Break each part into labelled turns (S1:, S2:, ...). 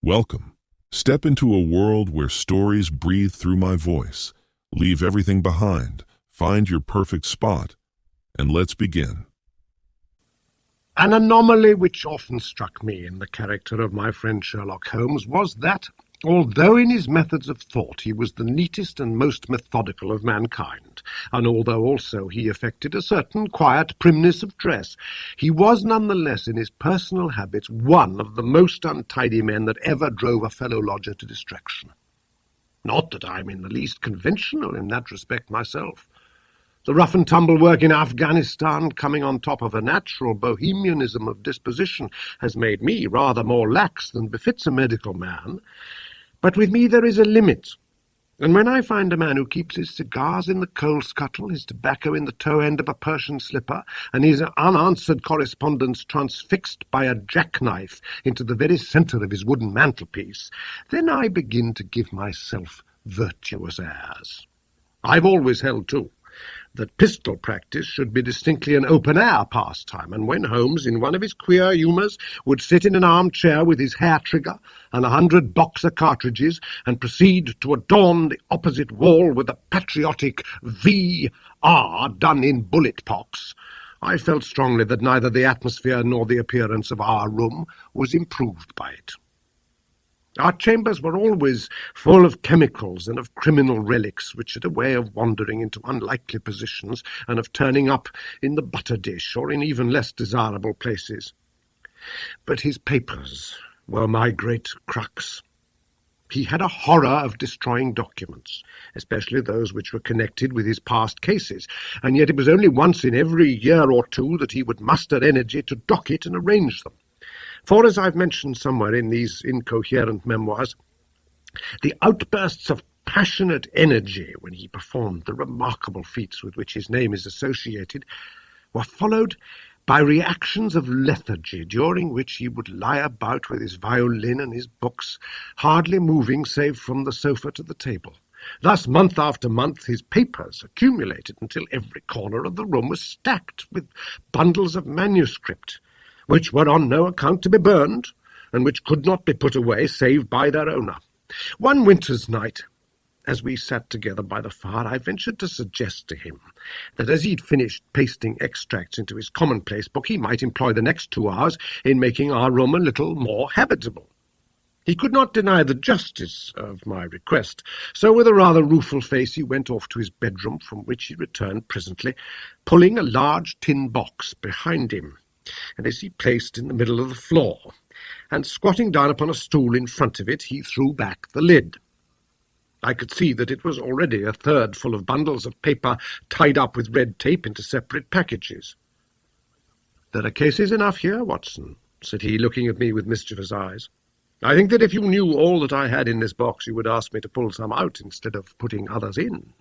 S1: Welcome. Step into a world where stories breathe through my voice. Leave everything behind, find your perfect spot, and let's begin.
S2: An anomaly which often struck me in the character of my friend Sherlock Holmes was that, although in his methods of thought he was the neatest and most methodical of mankind, and although also he affected a certain quiet primness of dress, he was nonetheless in his personal habits one of the most untidy men that ever drove a fellow lodger to distraction. Not that I am in the least conventional in that respect myself. The rough-and-tumble work in Afghanistan, coming on top of a natural bohemianism of disposition, has made me rather more lax than befits a medical man. But with me there is a limit, and when I find a man who keeps his cigars in the coal-scuttle, his tobacco in the toe-end of a Persian slipper, and his unanswered correspondence transfixed by a jackknife into the very centre of his wooden mantelpiece, then I begin to give myself virtuous airs. I've always held, too, that pistol practice should be distinctly an open-air pastime, and when Holmes, in one of his queer humours, would sit in an armchair with his hair-trigger and 100 Boxer cartridges and proceed to adorn the opposite wall with a patriotic V.R. done in bullet-pox, I felt strongly that neither the atmosphere nor the appearance of our room was improved by it. Our chambers were always full of chemicals and of criminal relics, which had a way of wandering into unlikely positions and of turning up in the butter dish or in even less desirable places. But his papers were my great crux. He had a horror of destroying documents, especially those which were connected with his past cases, and yet it was only once in every year or two that he would muster energy to docket and arrange them. For, as I've mentioned somewhere in these incoherent memoirs, the outbursts of passionate energy when he performed the remarkable feats with which his name is associated were followed by reactions of lethargy, during which he would lie about with his violin and his books, hardly moving save from the sofa to the table. Thus, month after month, his papers accumulated until every corner of the room was stacked with bundles of manuscript, which were on no account to be burned, and which could not be put away save by their owner. One winter's night, as we sat together by the fire, I ventured to suggest to him that as he'd finished pasting extracts into his commonplace book, he might employ the next 2 hours in making our room a little more habitable. He could not deny the justice of my request, so with a rather rueful face he went off to his bedroom, from which he returned presently, pulling a large tin box behind him, and as he placed in the middle of the floor, and squatting down upon a stool in front of it, he threw back the lid. I could see that it was already a third full of bundles of paper tied up with red tape into separate packages. "There are cases enough here, Watson," said he, looking at me with mischievous eyes. "I think that if you knew all that I had in this box, you would ask me to pull some out instead of putting others in."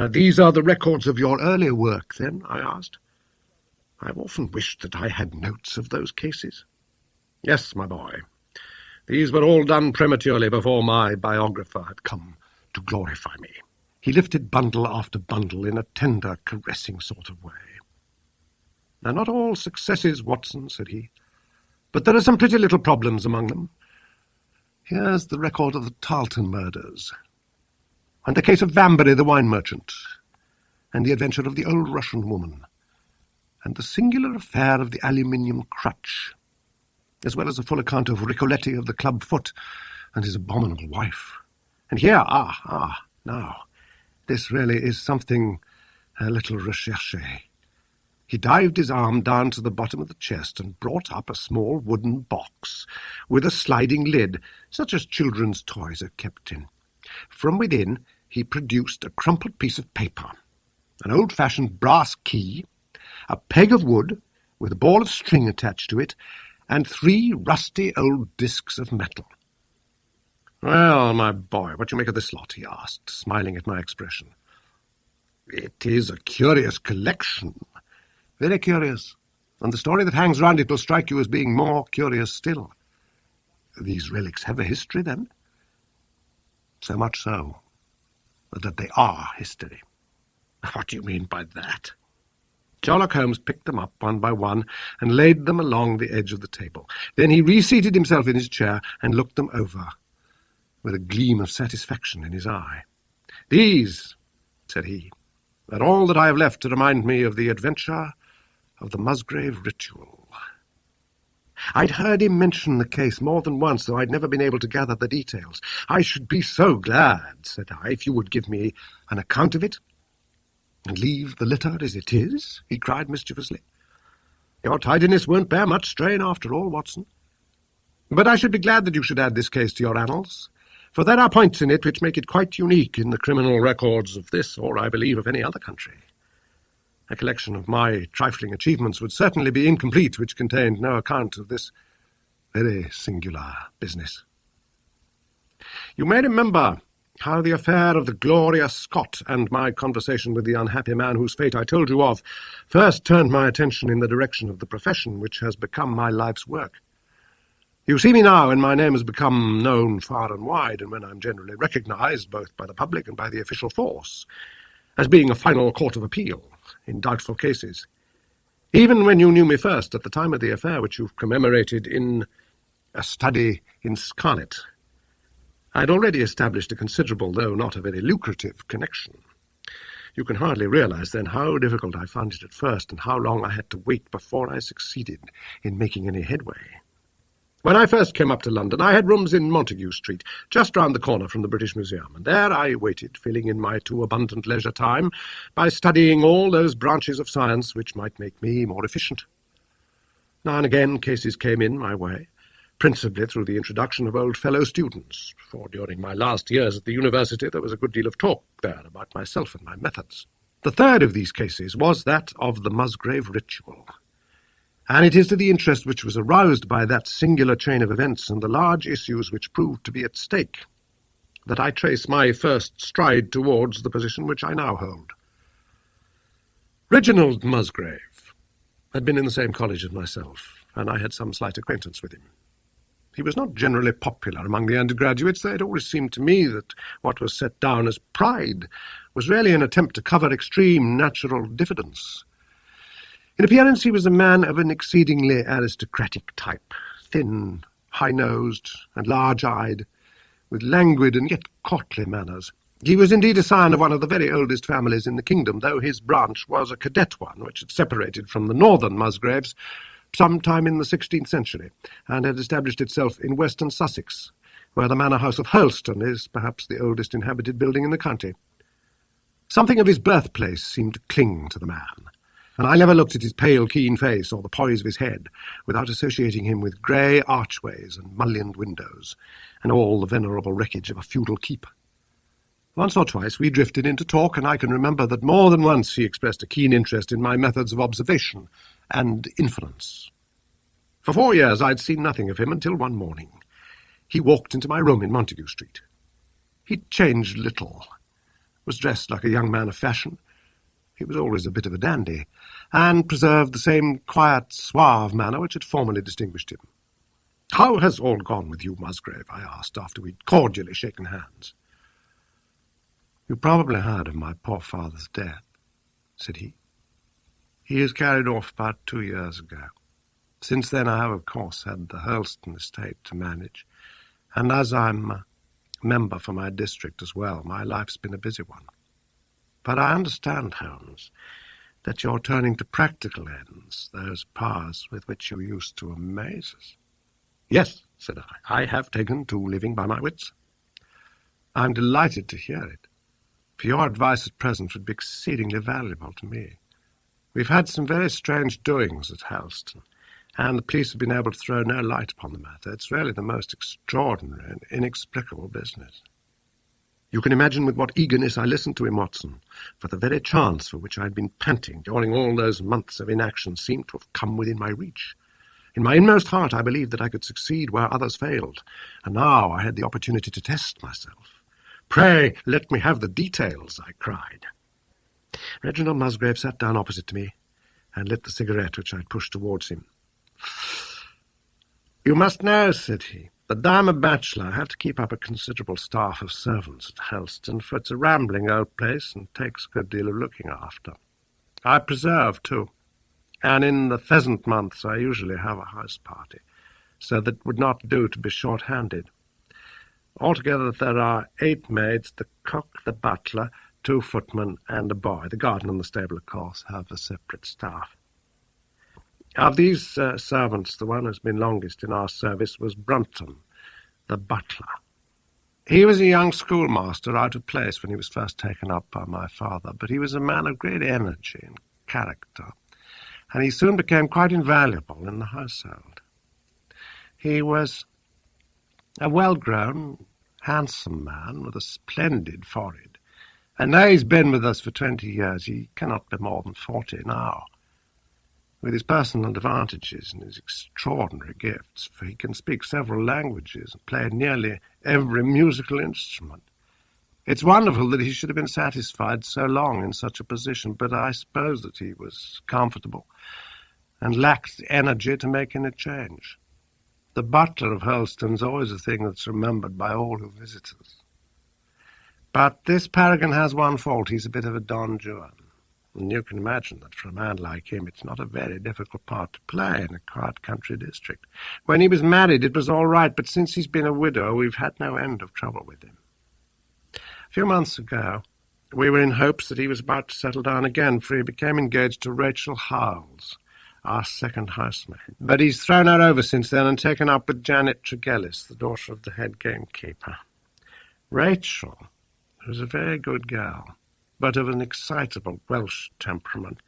S2: These are the records of your earlier work, then?" I asked. "I've often wished that I had notes of those cases." "Yes, my boy. These were all done prematurely before my biographer had come to glorify me." He lifted bundle after bundle in a tender, caressing sort of way. "They're not all successes, Watson," said he, "but there are some pretty little problems among them. Here's the record of the Tarleton murders, and the case of Vanbury, the wine merchant, and the adventure of the old Russian woman, and the singular affair of the aluminium crutch, as well as a full account of Ricoletti of the club foot and his abominable wife. And here, now, this really is something a little recherché." He dived his arm down to the bottom of the chest and brought up a small wooden box with a sliding lid, such as children's toys are kept in. From within he produced a crumpled piece of paper, an old-fashioned brass key, a peg of wood with a ball of string attached to it, and 3 rusty old discs of metal. "Well, my boy, what do you make of this lot?" he asked, smiling at my expression. "It is a curious collection." "Very curious, and the story that hangs round it will strike you as being more curious still." "These relics have a history, then?" "So much so, that they are history." "What do you mean by that?" Sherlock Holmes picked them up one by one and laid them along the edge of the table. Then he reseated himself in his chair and looked them over, with a gleam of satisfaction in his eye. "These," said he, "are all that I have left to remind me of the adventure of the Musgrave Ritual." I'd heard him mention the case more than once, though I'd never been able to gather the details. "I should be so glad," said I, "if you would give me an account of it." "And leave the litter as it is?" he cried mischievously. "Your tidiness won't bear much strain after all, Watson. But I should be glad that you should add this case to your annals, for there are points in it which make it quite unique in the criminal records of this, or I believe of any other country. A collection of my trifling achievements would certainly be incomplete which contained no account of this very singular business. You may remember how the affair of the glorious Scot and my conversation with the unhappy man whose fate I told you of first turned my attention in the direction of the profession which has become my life's work. You see me now, and my name has become known far and wide, and when I'm generally recognized, both by the public and by the official force, as being a final court of appeal in doubtful cases. Even when you knew me first, at the time of the affair which you've commemorated in A Study in Scarlet, I'd already established a considerable, though not a very lucrative, connection. You can hardly realize, then, how difficult I found it at first, and how long I had to wait before I succeeded in making any headway. When I first came up to London, I had rooms in Montague Street, just round the corner from the British Museum, and there I waited, filling in my too abundant leisure time by studying all those branches of science which might make me more efficient. Now and again cases came in my way, principally through the introduction of old fellow students, for during my last years at the university there was a good deal of talk there about myself and my methods. The third of these cases was that of the Musgrave Ritual, and it is to the interest which was aroused by that singular chain of events and the large issues which proved to be at stake that I trace my first stride towards the position which I now hold. Reginald Musgrave had been in the same college as myself, and I had some slight acquaintance with him. He was not generally popular among the undergraduates, though it always seemed to me that what was set down as pride was really an attempt to cover extreme natural diffidence. In appearance he was a man of an exceedingly aristocratic type, thin, high-nosed, and large-eyed, with languid and yet courtly manners. He was indeed a scion of one of the very oldest families in the kingdom, though his branch was a cadet one, which had separated from the northern Musgraves sometime in the 16th century, and had established itself in western Sussex, where the manor house of Hurlstone is perhaps the oldest inhabited building in the county. Something of his birthplace seemed to cling to the man, and I never looked at his pale, keen face or the poise of his head without associating him with grey archways and mullioned windows, and all the venerable wreckage of a feudal keep. Once or twice we drifted into talk, and I can remember that more than once he expressed a keen interest in my methods of observation and inference. For 4 years I'd seen nothing of him until one morning he walked into my room in Montague Street. He'd changed little, was dressed like a young man of fashion. He was always a bit of a dandy, and preserved the same quiet, suave manner which had formerly distinguished him. "How has all gone with you, Musgrave?" I asked, after we'd cordially shaken hands. "You probably heard of my poor father's death," said he. "He was carried off about 2 years ago. Since then I have, of course, had the Hurlstone estate to manage, and as I'm a member for my district as well, my life's been a busy one. But I understand, Holmes, that you're turning to practical ends, those powers with which you used to amaze us." "Yes," said I. "I have taken to living by my wits." "I'm delighted to hear it, for your advice at present would be exceedingly valuable to me. We've had some very strange doings at Hurlstone, and the police have been able to throw no light upon the matter. It's really the most extraordinary and inexplicable business." You can imagine with what eagerness I listened to him, Watson, for the very chance for which I had been panting during all those months of inaction seemed to have come within my reach. In my inmost heart I believed that I could succeed where others failed, and now I had the opportunity to test myself. "Pray, let me have the details," I cried. Reginald Musgrave sat down opposite to me and lit the cigarette which I had pushed towards him. "You must know," said he, "that I'm a bachelor. I have to keep up a considerable staff of servants at Hurlstone, for it's a rambling old place and takes a good deal of looking after. I preserve, too, and in the pheasant months I usually have a house party, so that it would not do to be short-handed. Altogether there are 8 maids, the cook, the butler, 2 footmen, and a boy. The garden and the stable, of course, have a separate staff. Of these servants, the one who's been longest in our service was Brunton, the butler. He was a young schoolmaster out of place when he was first taken up by my father, but he was a man of great energy and character, and he soon became quite invaluable in the household. He was a well-grown, handsome man with a splendid forehead, and now he's been with us for 20 years. He cannot be more than 40 now. With his personal advantages and his extraordinary gifts, for he can speak several languages and play nearly every musical instrument. It's wonderful that he should have been satisfied so long in such a position, but I suppose that he was comfortable and lacked the energy to make any change. The butler of Hurlstone's always a thing that's remembered by all who visit us. But this paragon has one fault. He's a bit of a Don Juan. And you can imagine that for a man like him, it's not a very difficult part to play in a quiet country district. When he was married, it was all right, but since he's been a widow, we've had no end of trouble with him. A few months ago, we were in hopes that he was about to settle down again, for he became engaged to Rachel Howells, our second housemaid. But he's thrown her over since then and taken up with Janet Tregellis, the daughter of the head gamekeeper. Rachel, who's a very good girl, but of an excitable Welsh temperament,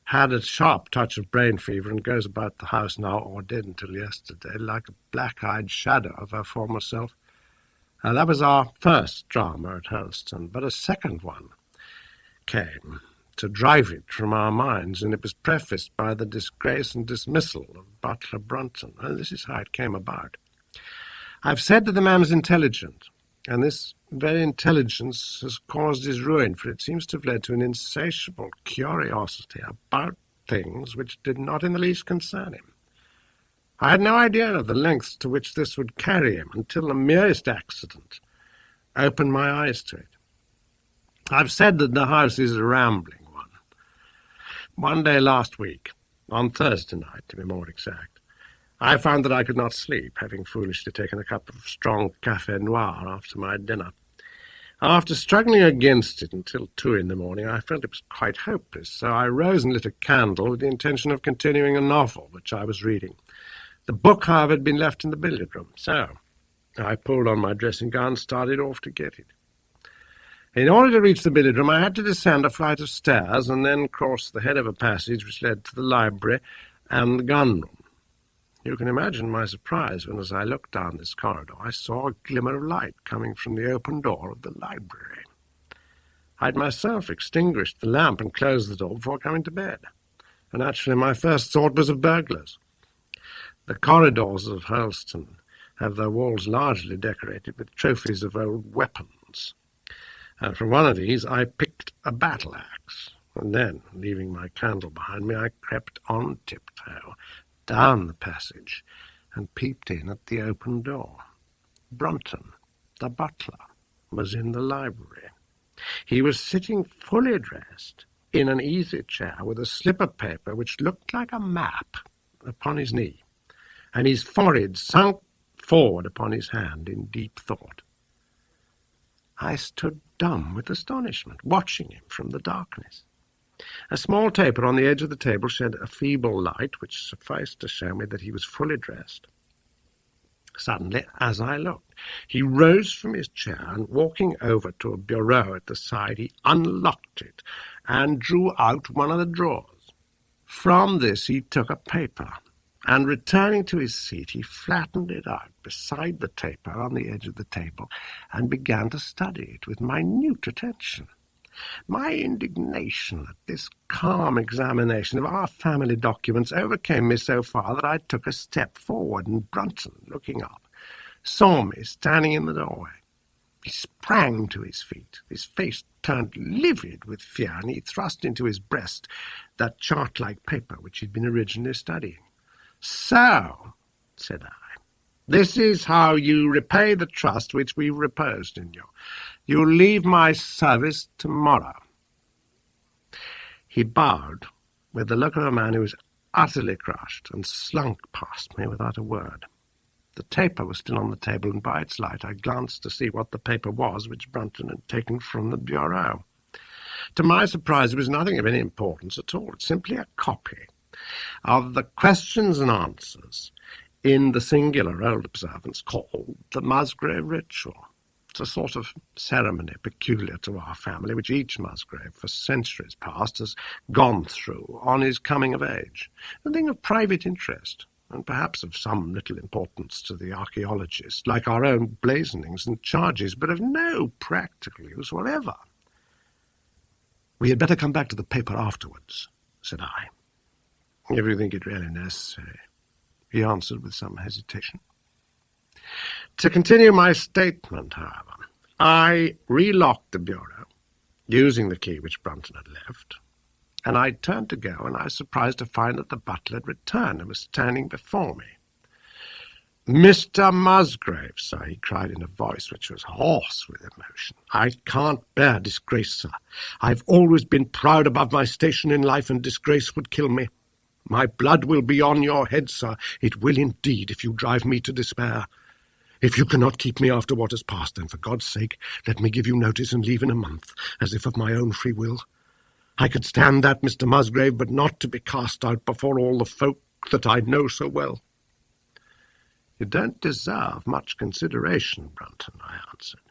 S2: had a sharp touch of brain fever and goes about the house now, or did until yesterday, like a black-eyed shadow of her former self. That was our first drama at Hurlstone, but a second one came to drive it from our minds, and it was prefaced by the disgrace and dismissal of Butler Brunton. And this is how it came about. I've said that the man was intelligent, and this very intelligence has caused his ruin, for it seems to have led to an insatiable curiosity about things which did not in the least concern him. I had no idea of the lengths to which this would carry him until the merest accident opened my eyes to it. I've said that the house is a rambling one. One day last week, on Thursday night to be more exact, I found that I could not sleep, having foolishly taken a cup of strong café noir after my dinner. After struggling against it until 2 in the morning, I felt it was quite hopeless, so I rose and lit a candle with the intention of continuing a novel which I was reading. The book, however, had been left in the billiard room, so I pulled on my dressing gown and started off to get it. In order to reach the billiard room, I had to descend a flight of stairs and then cross the head of a passage which led to the library and the gun room. You can imagine my surprise when, as I looked down this corridor, I saw a glimmer of light coming from the open door of the library. I'd myself extinguished the lamp and closed the door before coming to bed, and actually my first thought was of burglars. The corridors of Hurlstone have their walls largely decorated with trophies of old weapons, and from one of these I picked a battle-axe, and then, leaving my candle behind me, I crept on tiptoe down the passage and peeped in at the open door. Brunton, the butler, was in the library. He was sitting fully dressed in an easy chair with a slip of paper which looked like a map upon his knee, and his forehead sunk forward upon his hand in deep thought. I stood dumb with astonishment, watching him from the darkness. A small taper on the edge of the table shed a feeble light which sufficed to show me that he was fully dressed. Suddenly, as I looked, he rose from his chair and, walking over to a bureau at the side, he unlocked it and drew out one of the drawers. From this he took a paper, and returning to his seat, he flattened it out beside the taper on the edge of the table and began to study it with minute attention. My indignation at this calm examination of our family documents overcame me so far that I took a step forward, and Brunton, looking up, saw me standing in the doorway. He sprang to his feet, his face turned livid with fear, and he thrust into his breast that chart-like paper which he'd been originally studying. "So," said I, "this is how you repay the trust which we've reposed in you. You'll leave my service tomorrow." He bowed with the look of a man who is utterly crushed, and slunk past me without a word. The taper was still on the table, and by its light I glanced to see what the paper was which Brunton had taken from the bureau. To my surprise, it was nothing of any importance at all. It's simply a copy of the questions and answers in the singular old observance called the Musgrave Ritual. It's a sort of ceremony peculiar to our family, which each Musgrave for centuries past has gone through on his coming of age, a thing of private interest, and perhaps of some little importance to the archaeologist, like our own blazonings and charges, but of no practical use whatever. "We had better come back to the paper afterwards," said I. "If you think it really necessary," he answered with some hesitation. To continue my statement, however, I relocked the bureau, using the key which Brunton had left, and I turned to go, and I was surprised to find that the butler had returned and was standing before me. "Mr. Musgrave, sir," he cried in a voice which was hoarse with emotion, "I can't bear disgrace, sir. I've always been proud above my station in life, and disgrace would kill me. My blood will be on your head, sir. It will indeed, if you drive me to despair. If you cannot keep me after what has passed, then for God's sake let me give you notice and leave in a month, as if of my own free will. I could stand that, Mr. Musgrave, but not to be cast out before all the folk that I know so well." "You don't deserve much consideration, Brunton," I answered.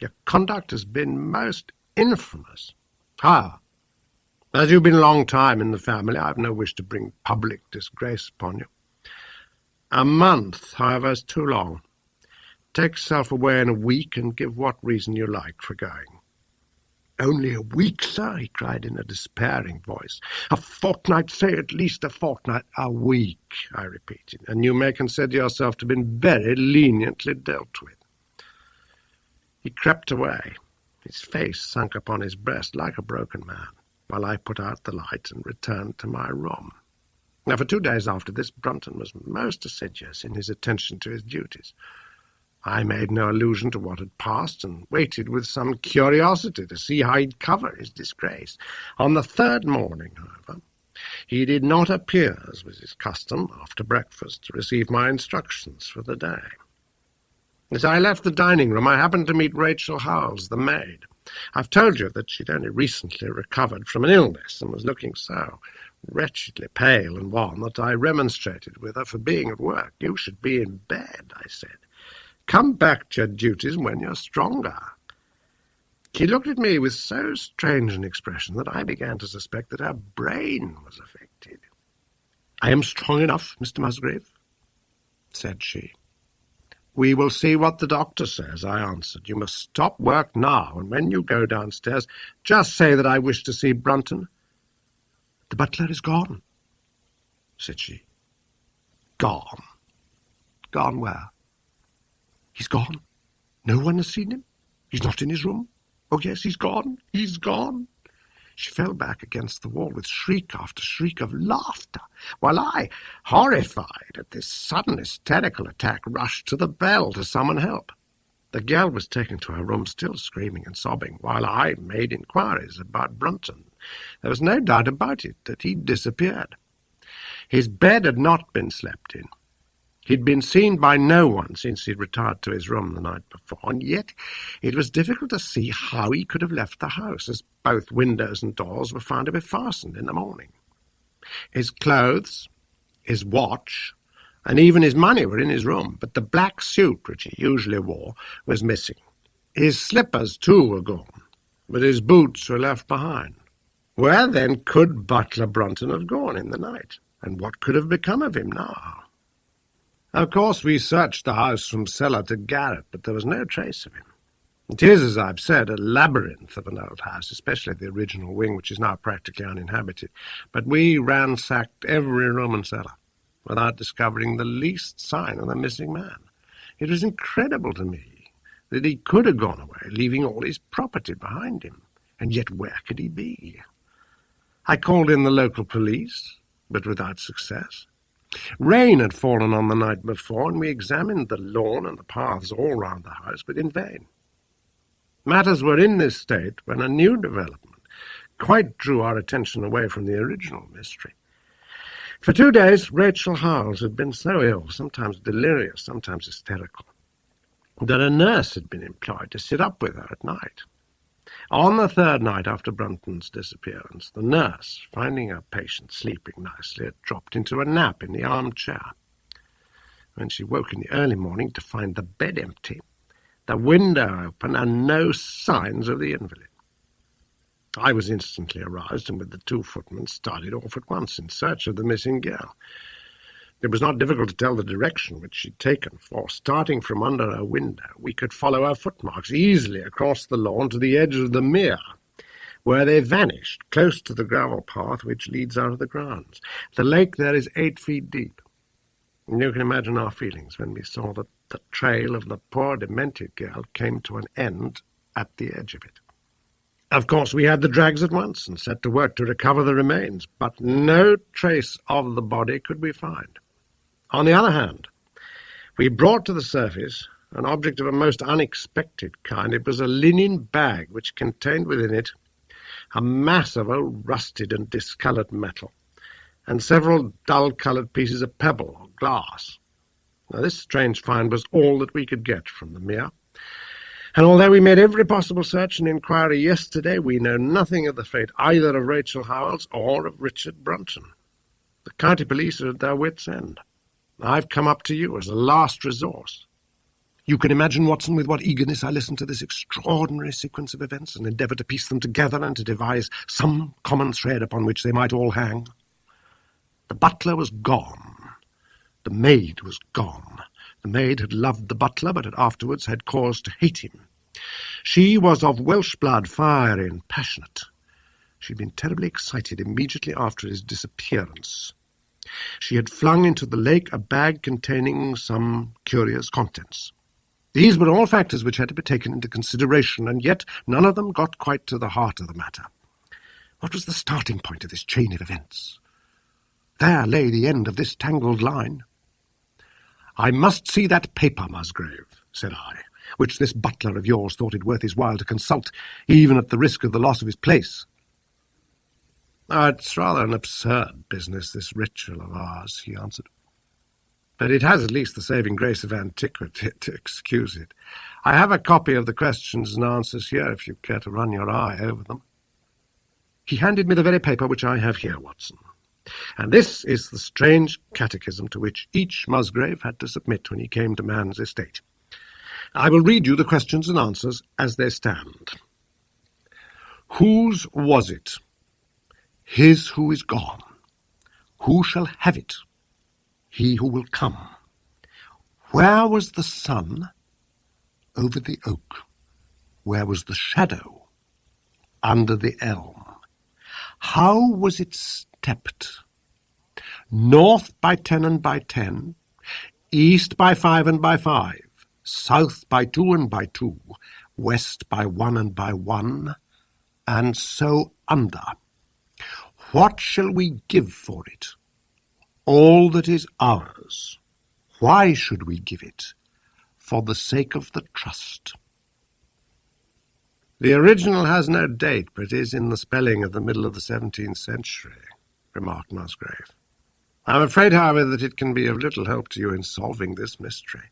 S2: "Your conduct has been most infamous. However, as you've been a long time in the family, I have no wish to bring public disgrace upon you. A month, however, is too long. Take yourself away in a week, and give what reason you like for going." "Only a week, sir?" he cried in a despairing voice. "A fortnight, say at least a fortnight." "A week," I repeated, "and you may consider yourself to have been very leniently dealt with." He crept away, his face sunk upon his breast like a broken man, while I put out the light and returned to my room. Now, for 2 days after this, Brunton was most assiduous in his attention to his duties. I made no allusion to what had passed, and waited with some curiosity to see how he'd cover his disgrace. On the third morning, however, he did not appear, as was his custom, after breakfast, to receive my instructions for the day. As I left the dining-room, I happened to meet Rachel Howells, the maid. I've told you that she'd only recently recovered from an illness, and was looking so wretchedly pale and wan that I remonstrated with her for being at work. "You should be in bed," I said. "Come back to your duties when you're stronger." She looked at me with so strange an expression that I began to suspect that her brain was affected. "I am strong enough, Mr. Musgrave," said she. "We will see what the doctor says," I answered. "You must stop work now, and when you go downstairs, just say that I wish to see Brunton." "The butler is gone," said she. "Gone? Gone where?" "He's gone. No one has seen him. He's not in his room. Oh, yes, he's gone. He's gone." She fell back against the wall with shriek after shriek of laughter, while I, horrified at this sudden hysterical attack, rushed to the bell to summon help. The girl was taken to her room, still screaming and sobbing, while I made inquiries about Brunton. There was no doubt about it that he'd disappeared. His bed had not been slept in. He'd been seen by no one since he'd retired to his room the night before, and yet it was difficult to see how he could have left the house, as both windows and doors were found to be fastened in the morning. His clothes, his watch, and even his money were in his room, but the black suit which he usually wore was missing. His slippers, too, were gone, but his boots were left behind. Where, then, could Butler Brunton have gone in the night, and what could have become of him now? Of course, we searched the house from cellar to garret, but there was no trace of him. It is, as I've said, a labyrinth of an old house, especially the original wing, which is now practically uninhabited. But we ransacked every room and cellar, without discovering the least sign of the missing man. It was incredible to me that he could have gone away, leaving all his property behind him. And yet where could he be? I called in the local police, but without success. Rain had fallen on the night before, and we examined the lawn and the paths all round the house, but in vain. Matters were in this state when a new development quite drew our attention away from the original mystery. For 2 days, Rachel Howells had been so ill, sometimes delirious, sometimes hysterical, that a nurse had been employed to sit up with her at night. On the third night after Brunton's disappearance, the nurse, finding her patient sleeping nicely, had dropped into a nap in the armchair. When she woke in the early morning to find the bed empty, the window open, and no signs of the invalid. I was instantly aroused, and with the 2 footmen started off at once in search of the missing girl. It was not difficult to tell the direction which she'd taken, for, starting from under her window, we could follow her footmarks easily across the lawn to the edge of the mere, where they vanished, close to the gravel path which leads out of the grounds. The lake there is 8 feet deep. You can imagine our feelings when we saw that the trail of the poor demented girl came to an end at the edge of it. Of course, we had the drags at once and set to work to recover the remains, but no trace of the body could we find. On the other hand, we brought to the surface an object of a most unexpected kind. It was a linen bag which contained within it a mass of old rusted and discoloured metal, and several dull-coloured pieces of pebble or glass. Now, this strange find was all that we could get from the mere, and although we made every possible search and inquiry yesterday, we know nothing of the fate either of Rachel Howells or of Richard Brunton. The county police are at their wits' end. I've come up to you as a last resource. You can imagine, Watson, with what eagerness I listened to this extraordinary sequence of events and endeavoured to piece them together and to devise some common thread upon which they might all hang. The butler was gone. The maid was gone. The maid had loved the butler, but had afterwards had cause to hate him. She was of Welsh blood, fiery and passionate. She had been terribly excited immediately after his disappearance. She had flung into the lake a bag containing some curious contents. These were all factors which had to be taken into consideration, and yet none of them got quite to the heart of the matter. What was the starting point of this chain of events? There lay the end of this tangled line. "I must see that paper, Musgrave," said I, "which this butler of yours thought it worth his while to consult, even at the risk of the loss of his place." "It's rather an absurd business, this ritual of ours," he answered. "But it has at least the saving grace of antiquity to excuse it. I have a copy of the questions and answers here, if you care to run your eye over them." He handed me the very paper which I have here, Watson. And this is the strange catechism to which each Musgrave had to submit when he came to man's estate. I will read you the questions and answers as they stand. Whose was it? His who is gone. Who shall have it? He who will come. Where was the sun? Over the oak. Where was the shadow? Under the elm. How was it stepped? North by 10 and by 10, east by 5 and by 5, south by 2 and by 2, west by 1 and by 1, and so under. What shall we give for it? All that is ours. Why should we give it? For the sake of the trust. The original has no date, but is in the spelling of the middle of the 17th century, remarked Musgrave. I'm afraid, however, that it can be of little help to you in solving this mystery.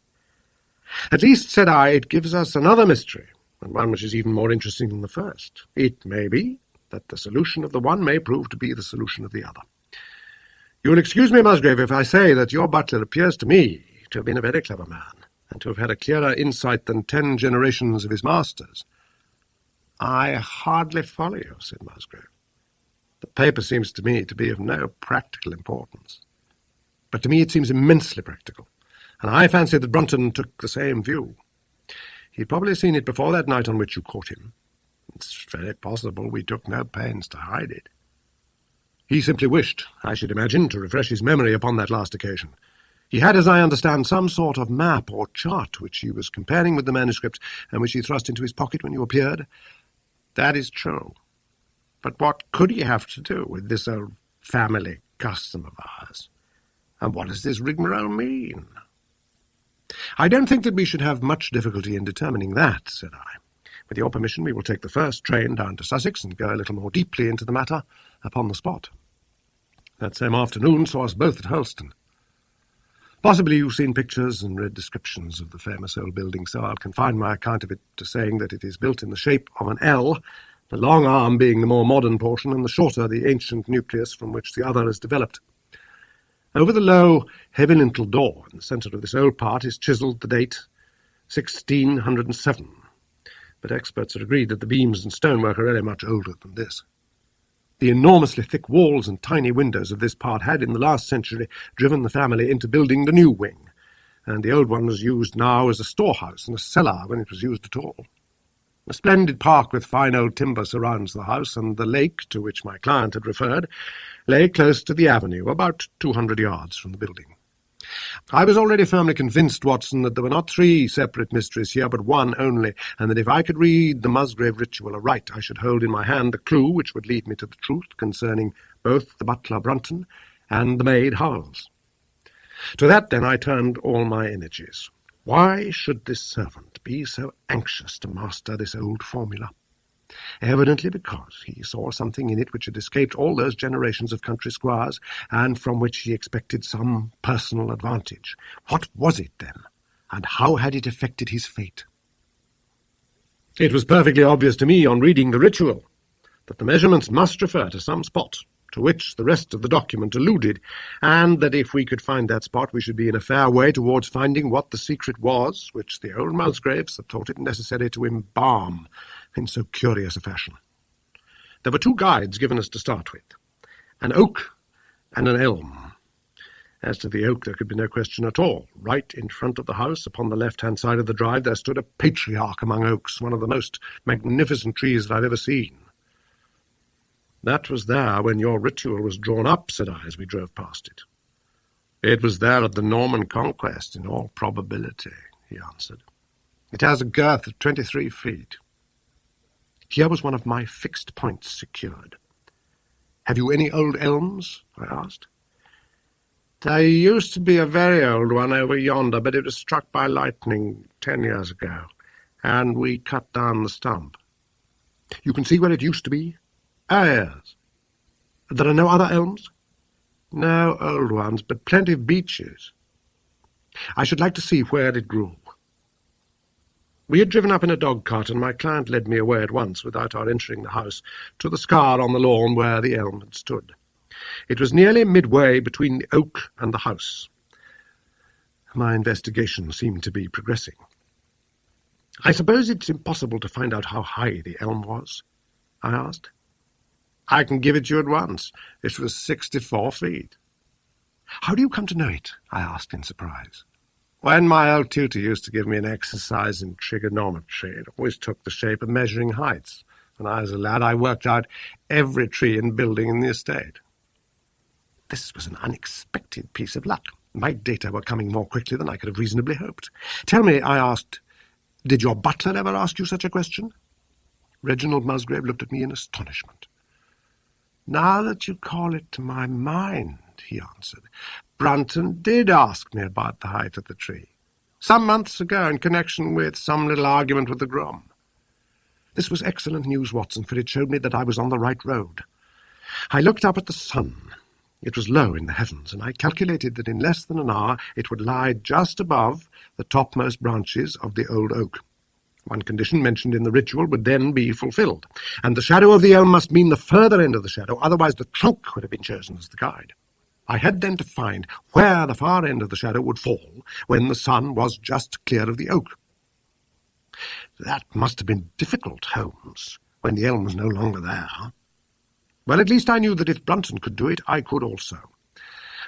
S2: At least, said I, it gives us another mystery, and one which is even more interesting than the first. It may be that the solution of the one may prove to be the solution of the other. You will excuse me, Musgrave, if I say that your butler appears to me to have been a very clever man, and to have had a clearer insight than 10 generations of his masters. I hardly follow you, said Musgrave. The paper seems to me to be of no practical importance. But to me it seems immensely practical, and I fancy that Brunton took the same view. He'd probably seen it before that night on which you caught him. It's very possible we took no pains to hide it. He simply wished, I should imagine, to refresh his memory upon that last occasion. He had, as I understand, some sort of map or chart which he was comparing with the manuscript, and which he thrust into his pocket when you appeared. That is true. But what could he have to do with this old family custom of ours? And what does this rigmarole mean? I don't think that we should have much difficulty in determining that, said I. With your permission, we will take the first train down to Sussex and go a little more deeply into the matter upon the spot. That same afternoon saw us both at Hurlstone. Possibly you've seen pictures and read descriptions of the famous old building, so I'll confine my account of it to saying that it is built in the shape of an L, the long arm being the more modern portion and the shorter the ancient nucleus from which the other is developed. Over the low, heavy-lintel door in the centre of this old part is chiselled the date 1607, but experts are agreed that the beams and stonework are really much older than this. The enormously thick walls and tiny windows of this part had, in the last century, driven the family into building the new wing, and the old one was used now as a storehouse and a cellar when it was used at all. A splendid park with fine old timber surrounds the house, and the lake, to which my client had referred, lay close to the avenue, about 200 yards from the building. I was already firmly convinced, Watson, that there were not 3 separate mysteries here, but one only, and that if I could read the Musgrave Ritual aright, I should hold in my hand the clue which would lead me to the truth concerning both the butler Brunton and the maid Howells. To that, then, I turned all my energies. Why should this servant be so anxious to master this old formula? Evidently because he saw something in it which had escaped all those generations of country squires, and from which he expected some personal advantage. What was it, then, and how had it affected his fate? It was perfectly obvious to me on reading the ritual that the measurements must refer to some spot to which the rest of the document alluded, and that if we could find that spot we should be in a fair way towards finding what the secret was which the old Musgraves had thought it necessary to embalm in so curious a fashion. There were 2 guides given us to start with, an oak and an elm. As to the oak, there could be no question at all. Right in front of the house, upon the left-hand side of the drive, there stood a patriarch among oaks, one of the most magnificent trees that I've ever seen. That was there when your ritual was drawn up, said I, as we drove past it. It was there at the Norman Conquest, in all probability, he answered. It has a girth of 23 feet. Here was one of my fixed points secured. Have you any old elms? I asked. There used to be a very old one over yonder, but it was struck by lightning 10 years ago, and we cut down the stump. You can see where it used to be? Ah, yes. There are no other elms? No old ones, but plenty of beeches. I should like to see where it grew. We had driven up in a dog-cart, and my client led me away at once, without our entering the house, to the scar on the lawn where the elm had stood. It was nearly midway between the oak and the house. My investigation seemed to be progressing. I suppose it's impossible to find out how high the elm was? I asked. I can give it you at once. It was 64 feet. How do you come to know it? I asked in surprise. When my old tutor used to give me an exercise in trigonometry, it always took the shape of measuring heights. When I was a lad, I worked out every tree and building in the estate. This was an unexpected piece of luck. My data were coming more quickly than I could have reasonably hoped. Tell me, I asked, did your butler ever ask you such a question? Reginald Musgrave looked at me in astonishment. Now that you call it to my mind, he answered, Brunton did ask me about the height of the tree, some months ago in connection with some little argument with the groom. This was excellent news, Watson, for it showed me that I was on the right road. I looked up at the sun. It was low in the heavens, and I calculated that in less than an hour it would lie just above the topmost branches of the old oak. One condition mentioned in the ritual would then be fulfilled, and the shadow of the elm must mean the further end of the shadow, otherwise the trunk would have been chosen as the guide. I had then to find where the far end of the shadow would fall when the sun was just clear of the oak. That must have been difficult, Holmes, when the elm was no longer there. Well, at least I knew that if Brunton could do it, I could also.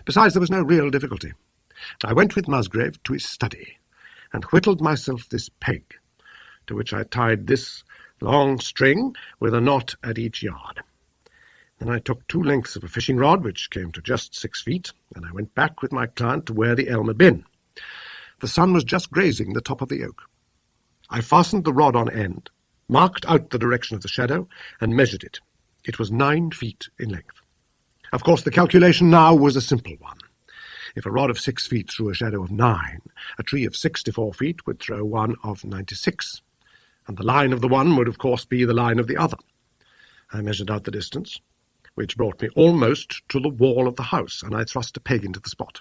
S2: Besides, there was no real difficulty. I went with Musgrave to his study and whittled myself this peg, to which I tied this long string with a knot at each yard. Then I took 2 lengths of a fishing rod, which came to just 6 feet, and I went back with my client to where the elm had been. The sun was just grazing the top of the oak. I fastened the rod on end, marked out the direction of the shadow, and measured it. It was 9 feet in length. Of course, the calculation now was a simple one. If a rod of 6 feet threw a shadow of 9, a tree of 64 feet would throw one of 96, and the line of the one would, of course, be the line of the other. I measured out the distance, which brought me almost to the wall of the house, and I thrust a peg into the spot.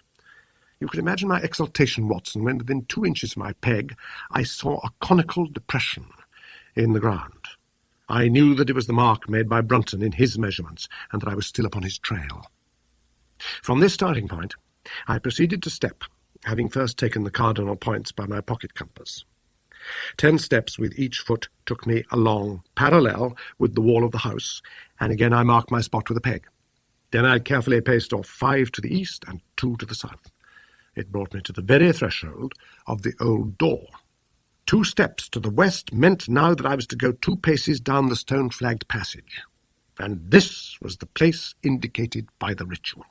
S2: You can imagine my exultation, Watson, when within 2 inches of my peg I saw a conical depression in the ground. I knew that it was the mark made by Brunton in his measurements, and that I was still upon his trail. From this starting point, I proceeded to step, having first taken the cardinal points by my pocket compass. 10 steps with each foot took me along, parallel with the wall of the house, and again I marked my spot with a peg. Then I carefully paced off 5 to the east and 2 to the south. It brought me to the very threshold of the old door. 2 steps to the west meant now that I was to go 2 paces down the stone-flagged passage. And this was the place indicated by the ritual.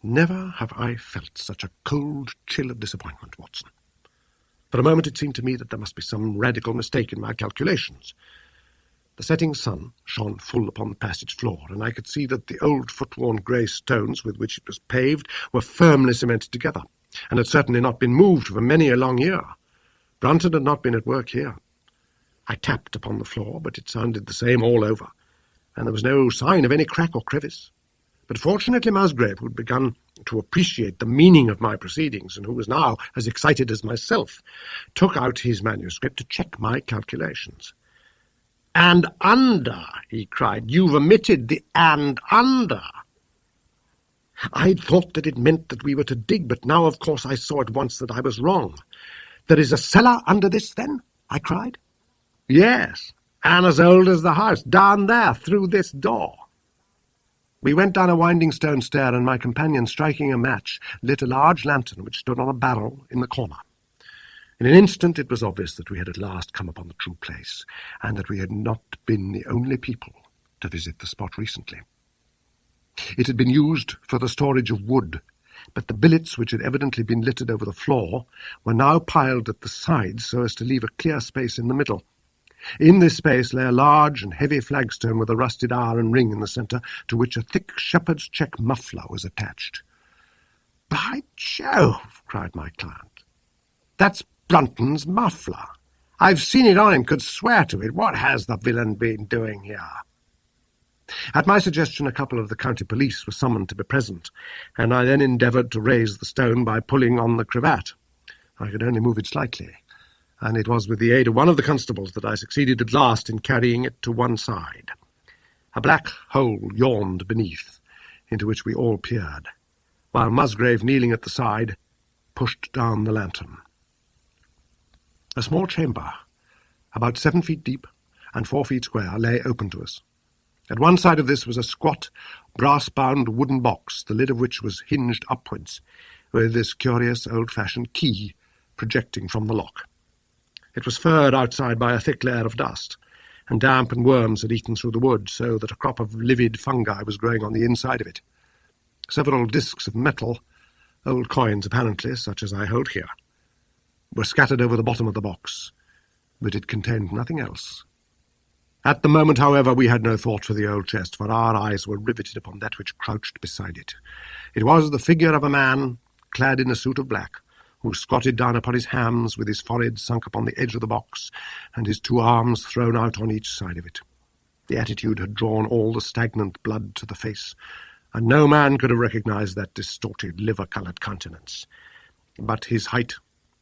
S2: Never have I felt such a cold chill of disappointment, Watson. For a moment it seemed to me that there must be some radical mistake in my calculations. The setting sun shone full upon the passage floor, and I could see that the old foot-worn grey stones with which it was paved were firmly cemented together, and had certainly not been moved for many a long year. Brunton had not been at work here. I tapped upon the floor, but it sounded the same all over, and there was no sign of any crack or crevice. But fortunately Musgrave, who had begun to appreciate the meaning of my proceedings, and who was now as excited as myself, took out his manuscript to check my calculations. "And under," he cried. "You've omitted the and under." I'd thought that it meant that we were to dig, but now, of course, I saw at once that I was wrong. "There is a cellar under this, then?" I cried. "Yes, and as old as the house, down there, through this door." We went down a winding stone stair, and my companion, striking a match, lit a large lantern which stood on a barrel in the corner. In an instant it was obvious that we had at last come upon the true place, and that we had not been the only people to visit the spot recently. It had been used for the storage of wood, but the billets, which had evidently been littered over the floor, were now piled at the sides so as to leave a clear space in the middle. In this space lay a large and heavy flagstone with a rusted iron ring in the centre, to which a thick shepherd's check muffler was attached. "By Jove!" cried my client. "That's Brunton's muffler. I've seen it on him, could swear to it. What has the villain been doing here?" At my suggestion, a couple of the county police were summoned to be present, and I then endeavoured to raise the stone by pulling on the cravat. I could only move it slightly, and it was with the aid of one of the constables that I succeeded at last in carrying it to one side. A black hole yawned beneath, into which we all peered, while Musgrave, kneeling at the side, pushed down the lantern. A small chamber, about 7 feet deep and 4 feet square, lay open to us. At one side of this was a squat, brass-bound wooden box, the lid of which was hinged upwards, with this curious old-fashioned key projecting from the lock. It was furred outside by a thick layer of dust, and damp and worms had eaten through the wood, so that a crop of livid fungi was growing on the inside of it. Several discs of metal, old coins apparently, such as I hold here, were scattered over the bottom of the box, but it contained nothing else. At the moment, however, we had no thought for the old chest, for our eyes were riveted upon that which crouched beside it. It was the figure of a man, clad in a suit of black, who squatted down upon his hams, with his forehead sunk upon the edge of the box, and his 2 arms thrown out on each side of it. The attitude had drawn all the stagnant blood to the face, and no man could have recognized that distorted, liver-coloured countenance. But his height,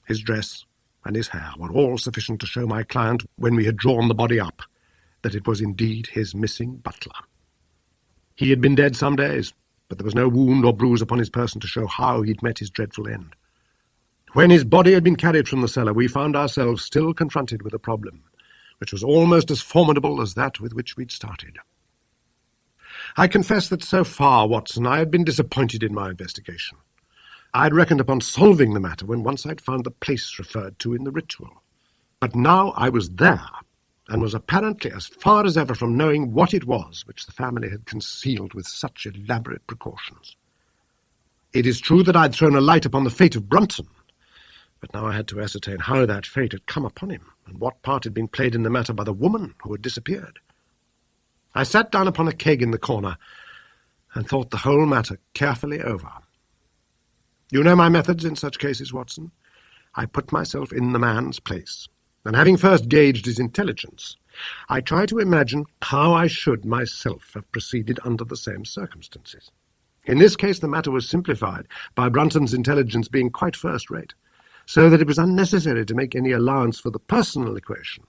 S2: his dress, and his hair were all sufficient to show my client, when we had drawn the body up, that it was indeed his missing butler. He had been dead some days, but there was no wound or bruise upon his person to show how he'd met his dreadful end. When his body had been carried from the cellar, we found ourselves still confronted with a problem, which was almost as formidable as that with which we'd started. I confess that so far, Watson, I had been disappointed in my investigation. I had reckoned upon solving the matter when once I'd found the place referred to in the ritual. But now I was there, and was apparently as far as ever from knowing what it was which the family had concealed with such elaborate precautions. It is true that I'd thrown a light upon the fate of Brunton, but now I had to ascertain how that fate had come upon him, and what part had been played in the matter by the woman who had disappeared. I sat down upon a keg in the corner, and thought the whole matter carefully over. You know my methods in such cases, Watson. I put myself in the man's place, and having first gauged his intelligence, I try to imagine how I should myself have proceeded under the same circumstances. In this case the matter was simplified by Brunton's intelligence being quite first-rate, so that it was unnecessary to make any allowance for the personal equation,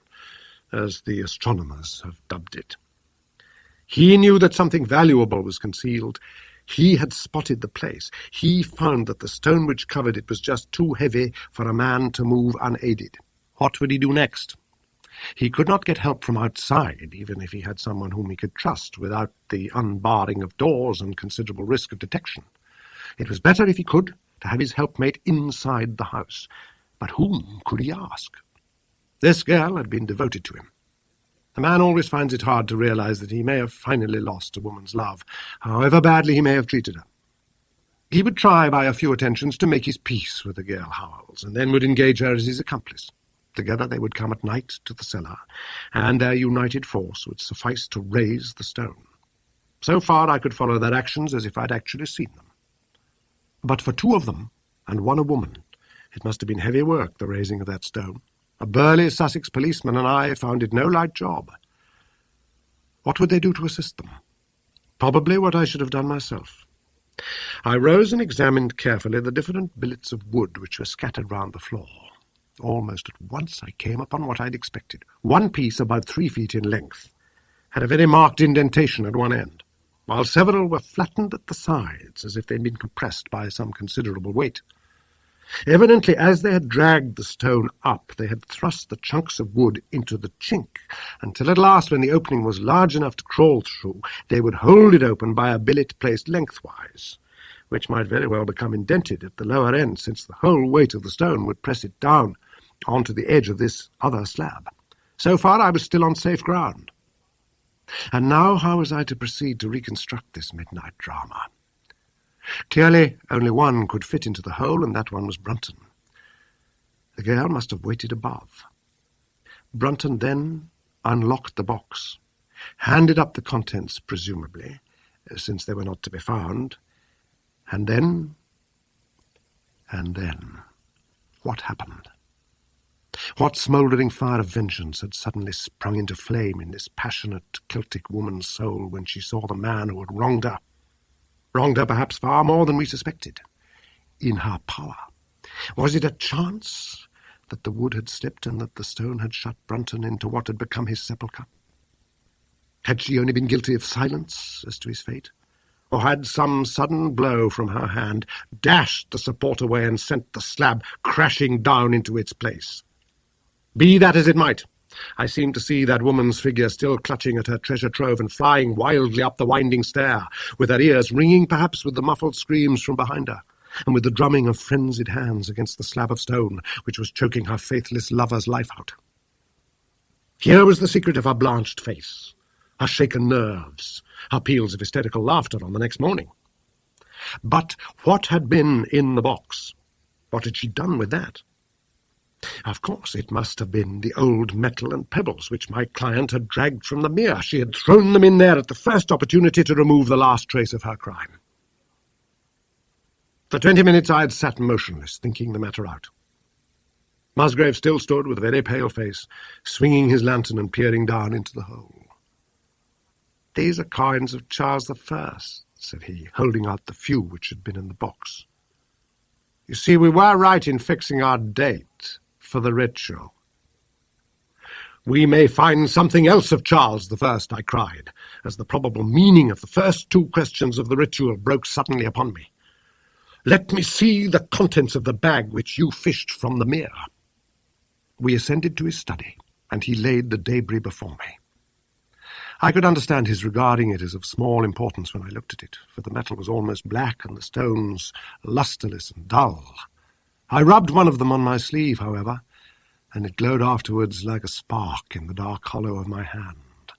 S2: as the astronomers have dubbed it. He knew that something valuable was concealed. He had spotted the place. He found that the stone which covered it was just too heavy for a man to move unaided. What would he do next? He could not get help from outside, even if he had someone whom he could trust, without the unbarring of doors and considerable risk of detection. It was better, if he could, to have his helpmate inside the house. But whom could he ask? This girl had been devoted to him. A man always finds it hard to realize that he may have finally lost a woman's love, however badly he may have treated her. He would try by a few attentions to make his peace with the girl Howells, and then would engage her as his accomplice. Together they would come at night to the cellar, and their united force would suffice to raise the stone. So far I could follow their actions as if I'd actually seen them. But for two of them, and one a woman, it must have been heavy work, the raising of that stone. A burly Sussex policeman and I found it no light job. What would they do to assist them? Probably what I should have done myself. I rose and examined carefully the different billets of wood which were scattered round the floor. Almost at once I came upon what I'd expected. One piece, about 3 feet in length, had a very marked indentation at one end, while several were flattened at the sides, as if they'd been compressed by some considerable weight. Evidently, as they had dragged the stone up, they had thrust the chunks of wood into the chink, until at last, when the opening was large enough to crawl through, they would hold it open by a billet placed lengthwise, which might very well become indented at the lower end, since the whole weight of the stone would press it down onto the edge of this other slab. So far I was still on safe ground. And now how was I to proceed to reconstruct this midnight drama? Clearly only one could fit into the hole, and that one was Brunton. The girl must have waited above. Brunton then unlocked the box, handed up the contents, presumably, since they were not to be found, and then, what happened? What smouldering fire of vengeance had suddenly sprung into flame in this passionate Celtic woman's soul when she saw the man who had wronged her perhaps far more than we suspected, in her power? Was it a chance that the wood had slipped and that the stone had shut Brunton into what had become his sepulchre? Had she only been guilty of silence as to his fate? Or had some sudden blow from her hand dashed the support away and sent the slab crashing down into its place? Be that as it might, I seemed to see that woman's figure still clutching at her treasure trove and flying wildly up the winding stair, with her ears ringing perhaps with the muffled screams from behind her, and with the drumming of frenzied hands against the slab of stone which was choking her faithless lover's life out. Here was the secret of her blanched face, her shaken nerves, her peals of hysterical laughter on the next morning. But what had been in the box? What had she done with that? Of course, it must have been the old metal and pebbles which my client had dragged from the mere. She had thrown them in there at the first opportunity to remove the last trace of her crime. For 20 minutes I had sat motionless, thinking the matter out. Musgrave still stood with a very pale face, swinging his lantern and peering down into the hole. "These are coins of Charles I," said he, holding out the few which had been in the box. "You see, we were right in fixing our date for the ritual." "We may find something else of Charles I," I cried, as the probable meaning of the first 2 questions of the ritual broke suddenly upon me. "Let me see the contents of the bag which you fished from the mere." We ascended to his study, and he laid the debris before me. I could understand his regarding it as of small importance when I looked at it, for the metal was almost black and the stones lustreless and dull. I rubbed one of them on my sleeve, however, and it glowed afterwards like a spark in the dark hollow of my hand.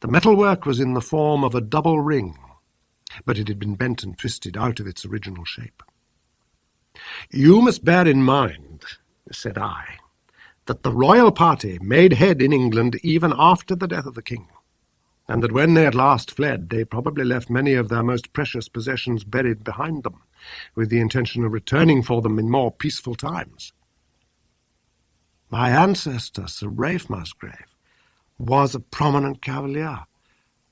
S2: The metalwork was in the form of a double ring, but it had been bent and twisted out of its original shape. "You must bear in mind," said I, "that the royal party made head in England even after the death of the king, and that when they at last fled, they probably left many of their most precious possessions buried behind them, with the intention of returning for them in more peaceful times. My ancestor, Sir Ralph Musgrave, was a prominent cavalier,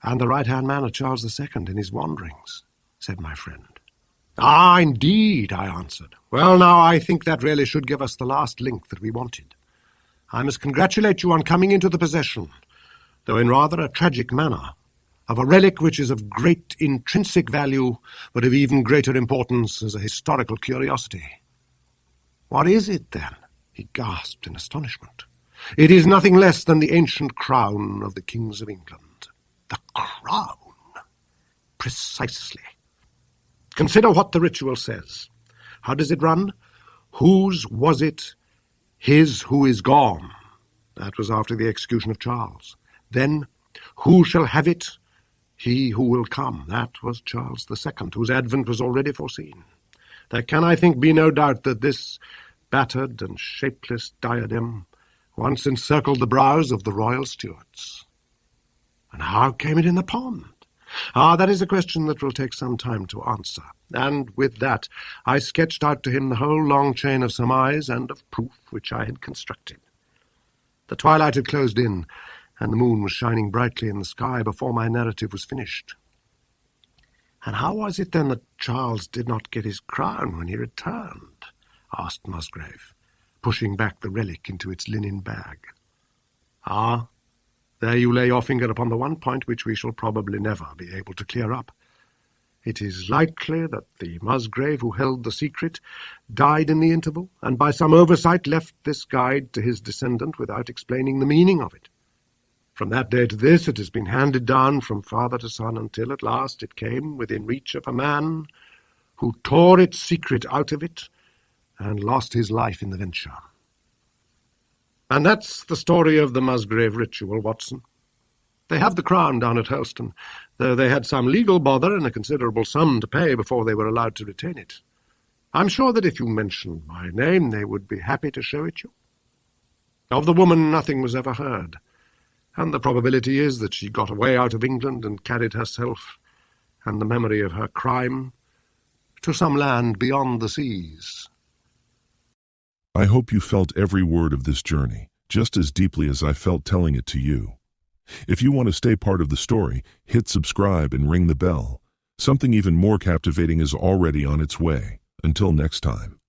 S2: and the right-hand man of Charles II in his wanderings," said my friend. "Ah, indeed," I answered. "Well, now, I think that really should give us the last link that we wanted. I must congratulate you on coming into the possession, though in rather a tragic manner, of a relic which is of great intrinsic value, but of even greater importance as a historical curiosity." "What is it, then?" he gasped in astonishment. "It is nothing less than the ancient crown of the kings of England." "The crown?" "Precisely. Consider what the ritual says. How does it run? Whose was it? His who is gone. That was after the execution of Charles. Then, who shall have it? He who will come. That was Charles II, whose advent was already foreseen. There can, I think, be no doubt that this battered and shapeless diadem once encircled the brows of the royal Stuarts. And how came it in the pond? Ah, that is a question that will take some time to answer. And with that, I sketched out to him the whole long chain of surmise and of proof which I had constructed. The twilight had closed in, and the moon was shining brightly in the sky before my narrative was finished. "And how was it, then, that Charles did not get his crown when he returned?" asked Musgrave, pushing back the relic into its linen bag. "Ah, there you lay your finger upon the one point which we shall probably never be able to clear up. It is likely that the Musgrave who held the secret died in the interval, and by some oversight left this guide to his descendant without explaining the meaning of it. From that day to this it has been handed down from father to son until at last it came within reach of a man who tore its secret out of it and lost his life in the venture. And that's the story of the Musgrave Ritual, Watson. They have the crown down at Hurlstone, though they had some legal bother and a considerable sum to pay before they were allowed to retain it. I'm sure that if you mentioned my name, they would be happy to show it you. Of the woman nothing was ever heard, and the probability is that she got away out of England and carried herself and the memory of her crime to some land beyond the seas.
S1: I hope you felt every word of this journey, just as deeply as I felt telling it to you. If you want to stay part of the story, hit subscribe and ring the bell. Something even more captivating is already on its way. Until next time.